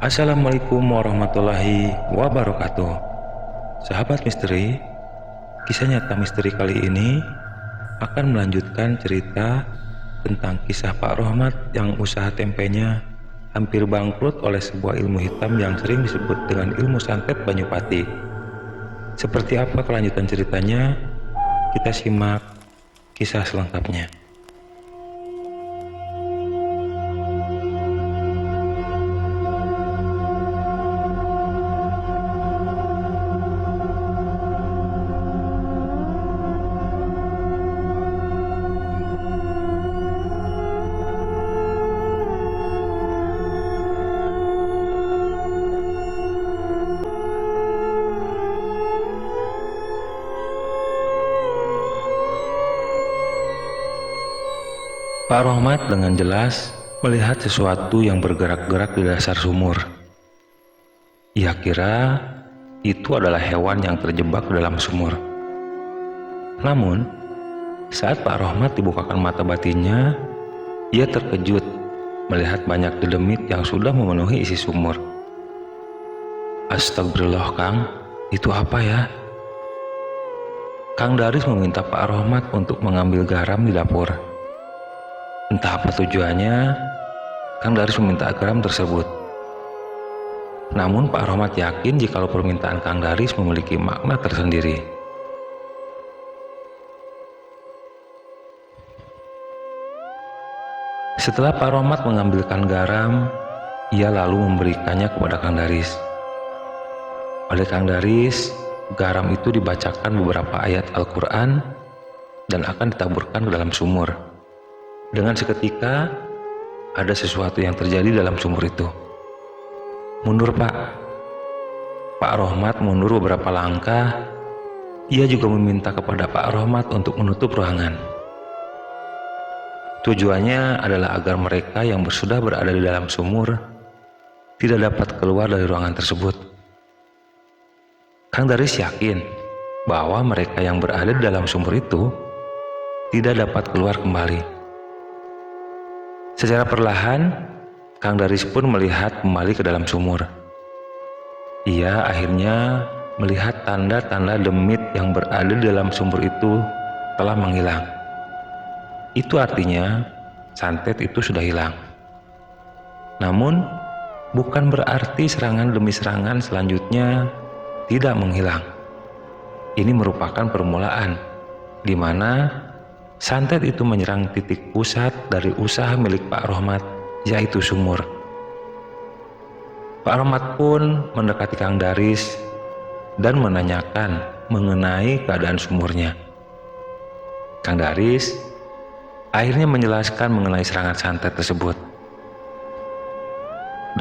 Assalamualaikum warahmatullahi wabarakatuh. Sahabat misteri, kisah nyata misteri kali ini akan melanjutkan cerita tentang kisah Pak Rohmat yang usaha tempenya hampir bangkrut oleh sebuah ilmu hitam yang sering disebut dengan ilmu santet Banyupati. Seperti apa kelanjutan ceritanya? Kita simak kisah selengkapnya. Pak Rohmat dengan jelas melihat sesuatu yang bergerak-gerak di dasar sumur. Ia kira itu adalah hewan yang terjebak dalam sumur. Namun, saat Pak Rohmat dibukakan mata batinnya, ia terkejut melihat banyak dedemit yang sudah memenuhi isi sumur. Astagfirullah, Kang, itu apa ya? Kang Daris meminta Pak Rohmat untuk mengambil garam di dapur. Entah apa tujuannya, Kang Daris meminta garam tersebut. Namun Pak Rohmat yakin jikalau permintaan Kang Daris memiliki makna tersendiri. Setelah Pak Rohmat mengambilkan garam, ia lalu memberikannya kepada Kang Daris. Oleh Kang Daris, garam itu dibacakan beberapa ayat Al-Quran dan akan ditaburkan ke dalam sumur. Dengan seketika, ada sesuatu yang terjadi dalam sumur itu. Mundur, Pak. Pak Rohmat mundur beberapa langkah. Ia juga meminta kepada Pak Rohmat untuk menutup ruangan. Tujuannya adalah agar mereka yang sudah berada di dalam sumur tidak dapat keluar dari ruangan tersebut. Kang Daris yakin bahwa mereka yang berada di dalam sumur itu tidak dapat keluar kembali. Secara perlahan, Kang Daris pun melihat kembali ke dalam sumur. Ia akhirnya melihat tanda-tanda demit yang berada di dalam sumur itu telah menghilang. Itu artinya santet itu sudah hilang. Namun, bukan berarti serangan demi serangan selanjutnya tidak menghilang. Ini merupakan permulaan, di mana santet itu menyerang titik pusat dari usaha milik Pak Rohmat, yaitu sumur. Pak Rohmat pun mendekati Kang Daris dan menanyakan mengenai keadaan sumurnya. Kang Daris akhirnya menjelaskan mengenai serangan santet tersebut.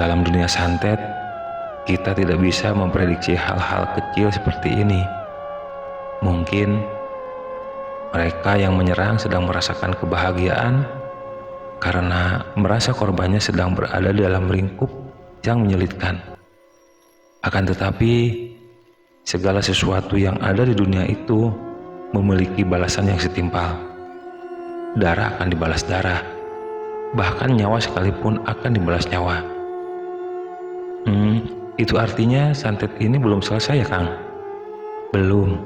Dalam dunia santet, kita tidak bisa memprediksi hal-hal kecil seperti ini. Mungkin mereka yang menyerang sedang merasakan kebahagiaan karena merasa korbannya sedang berada dalam lingkup yang menyulitkan. Akan tetapi, segala sesuatu yang ada di dunia itu memiliki balasan yang setimpal. Darah akan dibalas darah, bahkan nyawa sekalipun akan dibalas nyawa. Itu artinya santet ini belum selesai ya, Kang? Belum,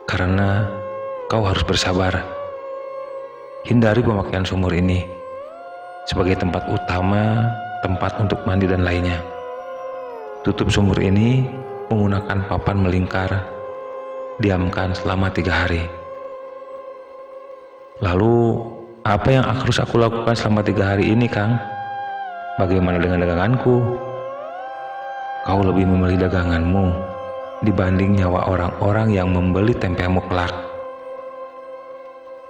karena kau harus bersabar. Hindari pemakaian sumur ini sebagai tempat utama, tempat untuk mandi dan lainnya. Tutup sumur ini menggunakan papan melingkar. Diamkan selama 3 hari. Lalu, apa yang harus aku lakukan selama 3 hari ini, Kang? Bagaimana dengan daganganku? Kau lebih memilih daganganmu dibanding nyawa orang-orang yang membeli tempemu kelak.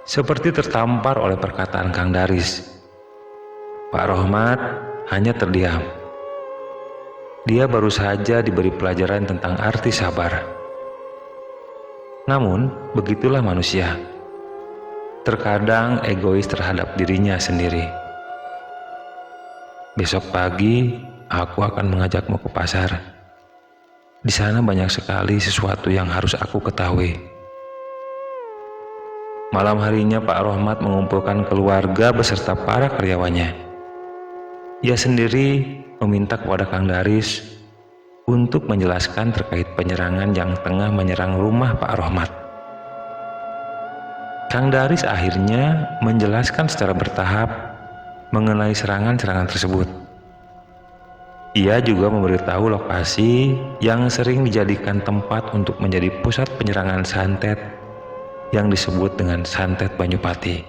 Seperti tertampar oleh perkataan Kang Daris, Pak Rohmat hanya terdiam. Dia baru saja diberi pelajaran tentang arti sabar. Namun, begitulah manusia. Terkadang egois terhadap dirinya sendiri. Besok pagi, aku akan mengajakmu ke pasar. Di sana banyak sekali sesuatu yang harus aku ketahui. Malam harinya Pak Rohmat mengumpulkan keluarga beserta para karyawannya. Ia sendiri meminta kepada Kang Daris untuk menjelaskan terkait penyerangan yang tengah menyerang rumah Pak Rohmat. Kang Daris akhirnya menjelaskan secara bertahap mengenai serangan-serangan tersebut. Ia juga memberitahu lokasi yang sering dijadikan tempat untuk menjadi pusat penyerangan santet yang disebut dengan Santet Banyupati.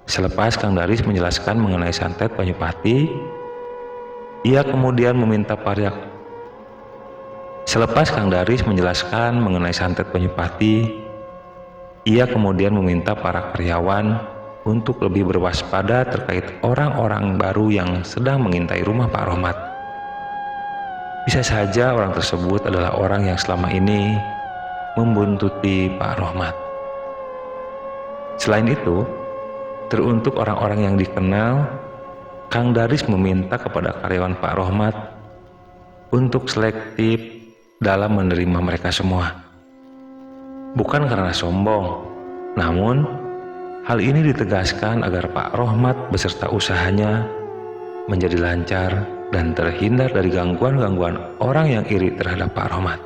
Selepas Kang Daris menjelaskan mengenai Santet Banyupati, ia kemudian meminta para Selepas Kang Daris menjelaskan mengenai Santet Banyupati, ia kemudian meminta para karyawan untuk lebih berwaspada terkait orang-orang baru yang sedang mengintai rumah Pak Rohmat. Bisa saja orang tersebut adalah orang yang selama ini membuntuti Pak Rohmat. Selain itu, teruntuk orang-orang yang dikenal, Kang Daris meminta kepada karyawan Pak Rohmat untuk selektif dalam menerima mereka semua. Bukan karena sombong, namun hal ini ditegaskan agar Pak Rohmat beserta usahanya menjadi lancar dan terhindar dari gangguan-gangguan orang yang iri terhadap Pak Rohmat.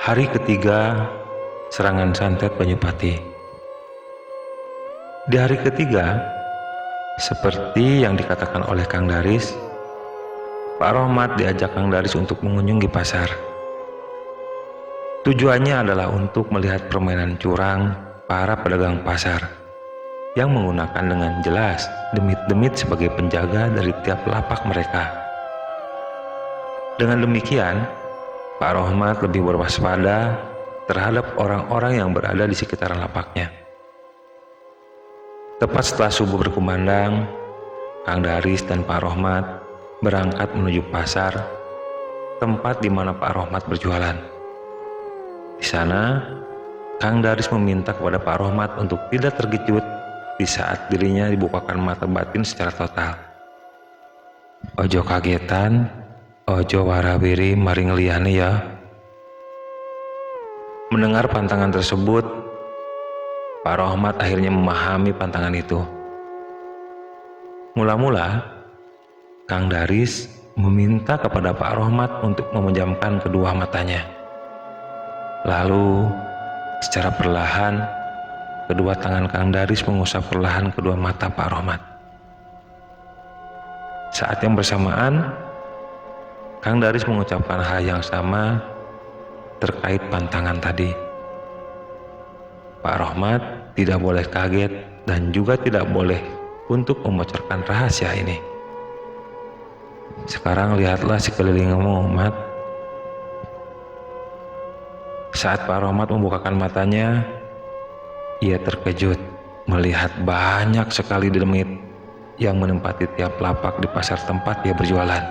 Hari ketiga serangan Santet Banyupati. Di hari ketiga, seperti yang dikatakan oleh Kang Daris, Pak Rohmat diajak Kang Daris untuk mengunjungi pasar. Tujuannya adalah untuk melihat permainan curang para pedagang pasar yang menggunakan dengan jelas demit-demit sebagai penjaga dari tiap lapak mereka. Dengan demikian, Pak Rohmat lebih berwaspada terhadap orang-orang yang berada di sekitaran lapaknya. Tepat setelah subuh berkumandang, Kang Daris dan Pak Rohmat berangkat menuju pasar, tempat di mana Pak Rohmat berjualan. Di sana, Kang Daris meminta kepada Pak Rohmat untuk tidak terkejut di saat dirinya dibukakan mata batin secara total. Ojo kagetan, ojo warawiri maring liyane ya. Mendengar pantangan tersebut, Pak Rohmat akhirnya memahami pantangan itu. Mula-mula, Kang Daris meminta kepada Pak Rohmat untuk memejamkan kedua matanya. Lalu, secara perlahan, kedua tangan Kang Daris mengusap perlahan kedua mata Pak Rohmat. Saat yang bersamaan, Kang Daris mengucapkan hal yang sama terkait pantangan tadi. Pak Rohmat tidak boleh kaget dan juga tidak boleh untuk membocorkan rahasia ini. Sekarang lihatlah sekelilingmu, Mat. Saat Pak Rohmat membukakan matanya, ia terkejut melihat banyak sekali demit yang menempati tiap lapak di pasar tempat ia berjualan.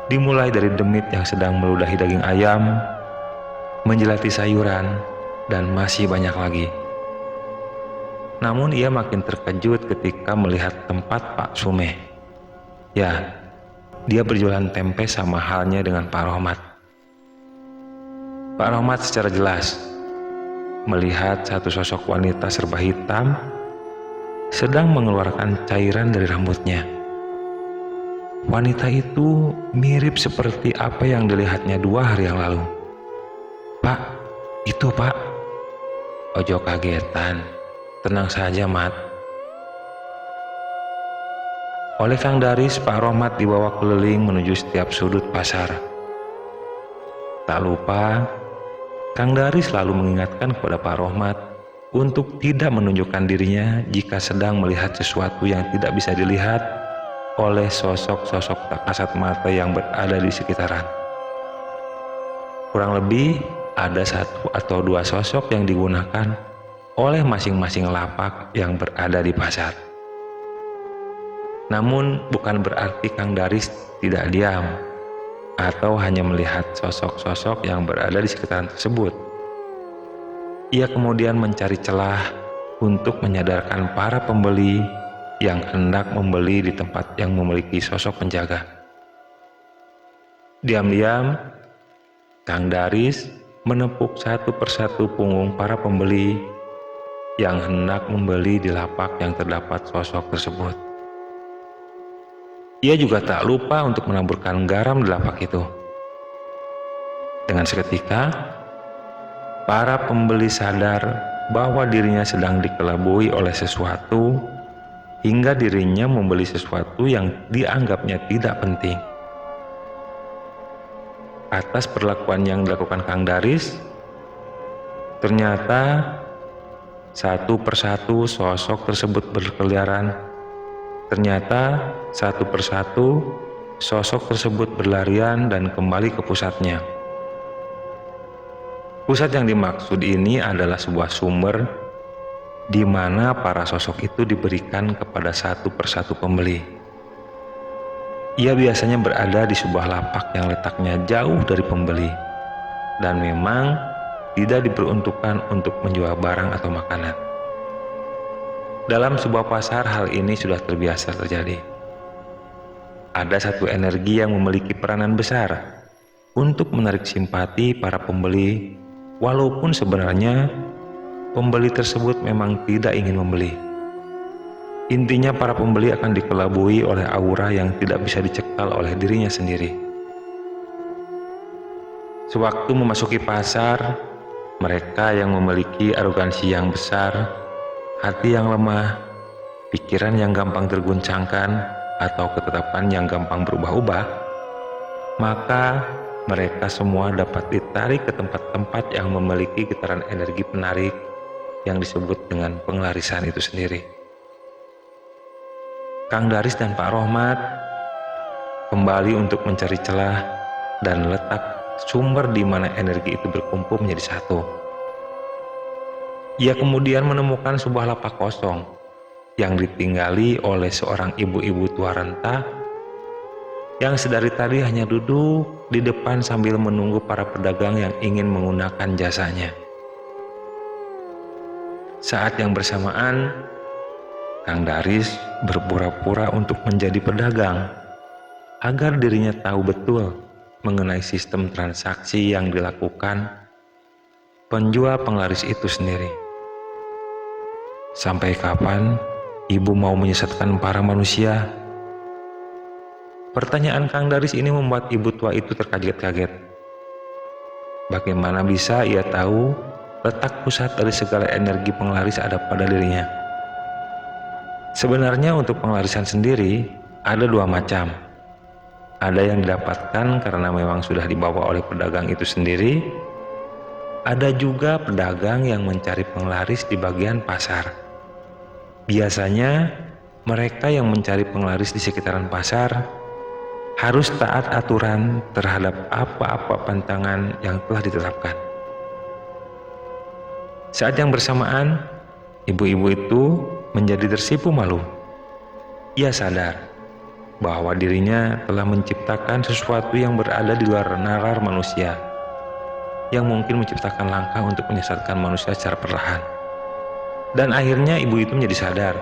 Dimulai dari demit yang sedang meludahi daging ayam, menjelati sayuran, dan masih banyak lagi. Namun ia makin terkejut ketika melihat tempat Pak Sumeh. Ya, dia berjualan tempe sama halnya dengan Pak Rohmat. Pak Rohmat secara jelas melihat satu sosok wanita serba hitam sedang mengeluarkan cairan dari rambutnya. Wanita itu mirip seperti apa yang dilihatnya 2 hari yang lalu. Pak, itu Pak. Ojo kagetan, tenang saja Mat. Oleh Kang Daris, Pak Rohmat dibawa keliling menuju setiap sudut pasar. Tak lupa, Kang Daris selalu mengingatkan kepada Pak Rohmat untuk tidak menunjukkan dirinya jika sedang melihat sesuatu yang tidak bisa dilihat oleh sosok-sosok tak kasat mata yang berada di sekitaran. Kurang lebih ada 1 atau 2 sosok yang digunakan oleh masing-masing lapak yang berada di pasar. Namun bukan berarti Kang Daris tidak diam atau hanya melihat sosok-sosok yang berada di sekitaran tersebut. Ia kemudian mencari celah untuk menyadarkan para pembeli yang hendak membeli di tempat yang memiliki sosok penjaga. Diam-diam, Kang Daris menepuk satu persatu punggung para pembeli yang hendak membeli di lapak yang terdapat sosok tersebut. Ia juga tak lupa untuk menaburkan garam di lapak itu. Dengan seketika, para pembeli sadar bahwa dirinya sedang dikelabui oleh sesuatu, hingga dirinya membeli sesuatu yang dianggapnya tidak penting. Atas perlakuan yang dilakukan Kang Daris, ternyata satu persatu sosok tersebut berkeliaran. Ternyata satu persatu sosok tersebut berlarian dan kembali ke pusatnya. Pusat yang dimaksud ini adalah sebuah sumber di mana para sosok itu diberikan kepada satu persatu pembeli. Ia biasanya berada di sebuah lapak yang letaknya jauh dari pembeli dan memang tidak diperuntukkan untuk menjual barang atau makanan. Dalam sebuah pasar hal ini sudah terbiasa terjadi. Ada satu energi yang memiliki peranan besar untuk menarik simpati para pembeli, walaupun sebenarnya pembeli tersebut memang tidak ingin membeli. Intinya para pembeli akan dikelabui oleh aura yang tidak bisa dicekal oleh dirinya sendiri. Sewaktu memasuki pasar, mereka yang memiliki arogansi yang besar, hati yang lemah, pikiran yang gampang terguncangkan, atau ketetapan yang gampang berubah-ubah, maka mereka semua dapat ditarik ke tempat-tempat yang memiliki getaran energi penarik yang disebut dengan penglarisan itu sendiri. Kang Daris dan Pak Rohmat kembali untuk mencari celah dan letak sumber di mana energi itu berkumpul menjadi satu. Ia kemudian menemukan sebuah lapak kosong yang ditinggali oleh seorang ibu-ibu tua renta yang sedari tadi hanya duduk di depan sambil menunggu para pedagang yang ingin menggunakan jasanya. Saat yang bersamaan, Kang Daris berpura-pura untuk menjadi pedagang agar dirinya tahu betul mengenai sistem transaksi yang dilakukan penjual penglaris itu sendiri. Sampai kapan ibu mau menyesatkan para manusia? Pertanyaan Kang Daris ini membuat ibu tua itu terkaget-kaget. Bagaimana bisa ia tahu letak pusat dari segala energi penglaris ada pada dirinya? Sebenarnya untuk penglarisan sendiri ada dua macam. Ada yang didapatkan karena memang sudah dibawa oleh pedagang itu sendiri. Ada juga pedagang yang mencari penglaris di bagian pasar. Biasanya mereka yang mencari penglaris di sekitaran pasar harus taat aturan terhadap apa-apa pantangan yang telah ditetapkan. Saat yang bersamaan, ibu-ibu itu menjadi tersipu malu. Ia sadar bahwa dirinya telah menciptakan sesuatu yang berada di luar nalar manusia, yang mungkin menciptakan langkah untuk menyesatkan manusia secara perlahan. Dan akhirnya ibu itu menjadi sadar,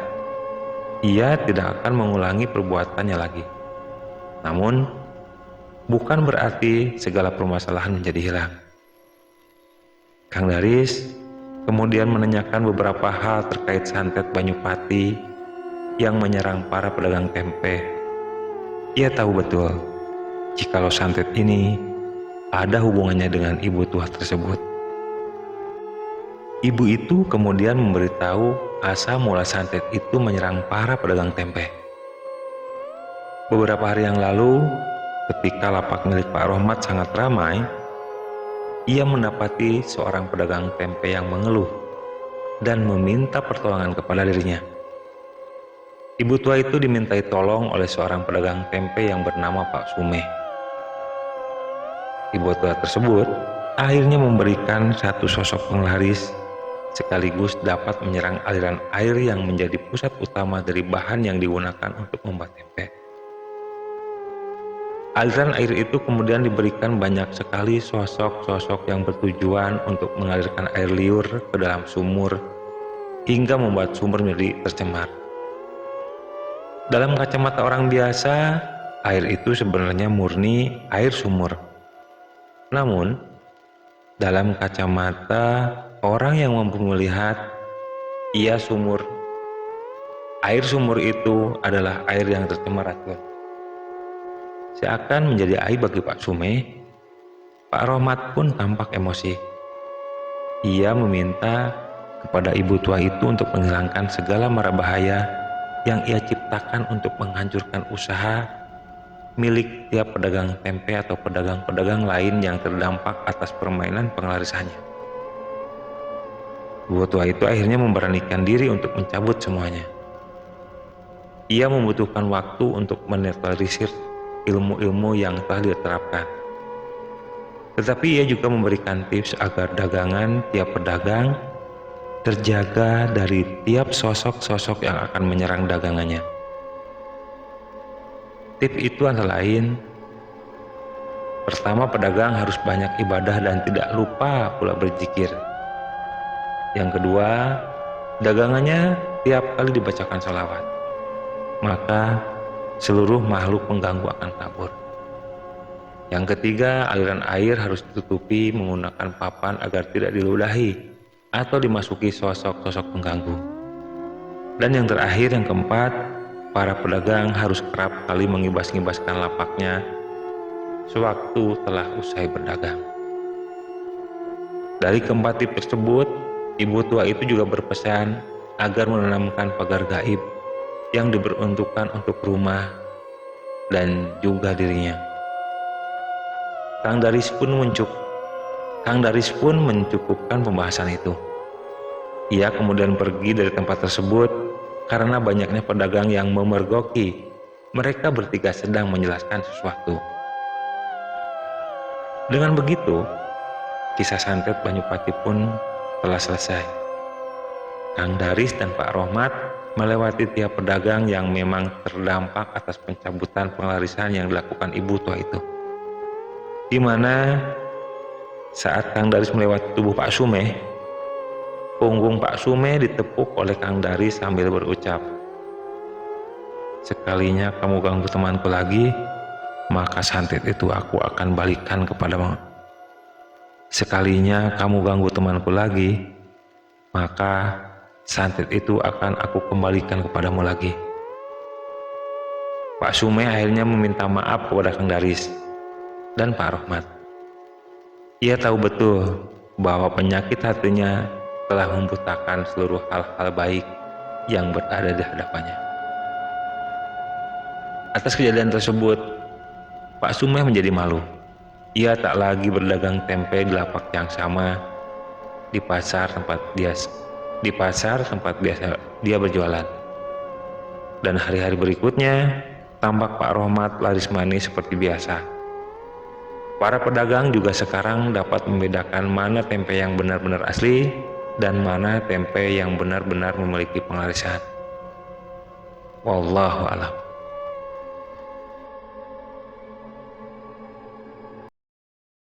ia tidak akan mengulangi perbuatannya lagi. Namun, bukan berarti segala permasalahan menjadi hilang. Kang Daris kemudian menanyakan beberapa hal terkait santet Banyupati yang menyerang para pedagang tempe. Ia tahu betul jikalau santet ini ada hubungannya dengan ibu tua tersebut. Ibu itu kemudian memberitahu asal mula santet itu menyerang para pedagang tempe. Beberapa hari yang lalu, ketika lapak milik Pak Rohmat sangat ramai, ia mendapati seorang pedagang tempe yang mengeluh dan meminta pertolongan kepada dirinya. Ibu tua itu dimintai tolong oleh seorang pedagang tempe yang bernama Pak Sumeh. Ibu tua tersebut akhirnya memberikan satu sosok penglaris sekaligus dapat menyerang aliran air yang menjadi pusat utama dari bahan yang digunakan untuk membuat tempe. Aliran air itu kemudian diberikan banyak sekali sosok-sosok yang bertujuan untuk mengalirkan air liur ke dalam sumur hingga membuat sumur menjadi tercemar. Dalam kacamata orang biasa, air itu sebenarnya murni air sumur. Namun, dalam kacamata orang yang mampu melihat, Ia sumur. Air sumur itu adalah air yang tercemar racun. Seakan menjadi aib bagi Pak Sume, Pak Rohmat pun tampak emosi. Ia meminta kepada ibu tua itu untuk menghilangkan segala mara bahaya yang ia ciptakan untuk menghancurkan usaha milik tiap pedagang tempe atau pedagang-pedagang lain yang terdampak atas permainan pengelarisannya. Ibu tua itu akhirnya memberanikan diri untuk mencabut semuanya. Ia membutuhkan waktu untuk menetralisir ilmu-ilmu yang telah diterapkan. Tetapi ia juga memberikan tips agar dagangan tiap pedagang terjaga dari tiap sosok-sosok yang akan menyerang dagangannya. Tips itu antara lain, pertama, pedagang harus banyak ibadah dan tidak lupa pula berzikir. Yang kedua, dagangannya tiap kali dibacakan sholawat, maka seluruh makhluk pengganggu akan kabur. Yang ketiga, aliran air harus ditutupi menggunakan papan agar tidak diludahi atau dimasuki sosok-sosok pengganggu. Dan yang terakhir, yang keempat, para pedagang harus kerap kali mengibas-ngibaskan lapaknya sewaktu telah usai berdagang. Dari keempat tips tersebut, ibu tua itu juga berpesan agar menanamkan pagar gaib yang diperuntukkan untuk rumah dan juga dirinya. Kang Daris pun mencukupkan pembahasan itu. Ia kemudian pergi dari tempat tersebut karena banyaknya pedagang yang memergoki. Mereka bertiga sedang menjelaskan sesuatu. Dengan begitu, kisah santet Banyupati pun telah selesai. Kang Daris dan Pak Rohmat melewati tiap pedagang yang memang terdampak atas pencabutan pengelarisan yang dilakukan ibu tua itu. Di mana saat Kang Daris melewati tubuh Pak Sume, punggung Pak Sume ditepuk oleh Kang Daris sambil berucap, "Sekalinya kamu ganggu temanku lagi, maka santet itu aku akan balikan kepadamu. Sekalinya kamu ganggu temanku lagi, maka santet itu akan aku kembalikan kepadamu lagi." Pak Sume akhirnya meminta maaf kepada Kang Daris dan Pak Rohmat. Ia tahu betul bahwa penyakit hatinya telah membutakan seluruh hal-hal baik yang berada di hadapannya. Atas kejadian tersebut, Pak Sume menjadi malu. Ia tak lagi berdagang tempe di lapak yang sama di pasar tempat biasa dia berjualan. Dan hari-hari berikutnya tampak Pak Rohmat laris manis seperti biasa. Para pedagang juga sekarang dapat membedakan mana tempe yang benar-benar asli dan mana tempe yang benar-benar memiliki penglarisan. Wallahu a'lam.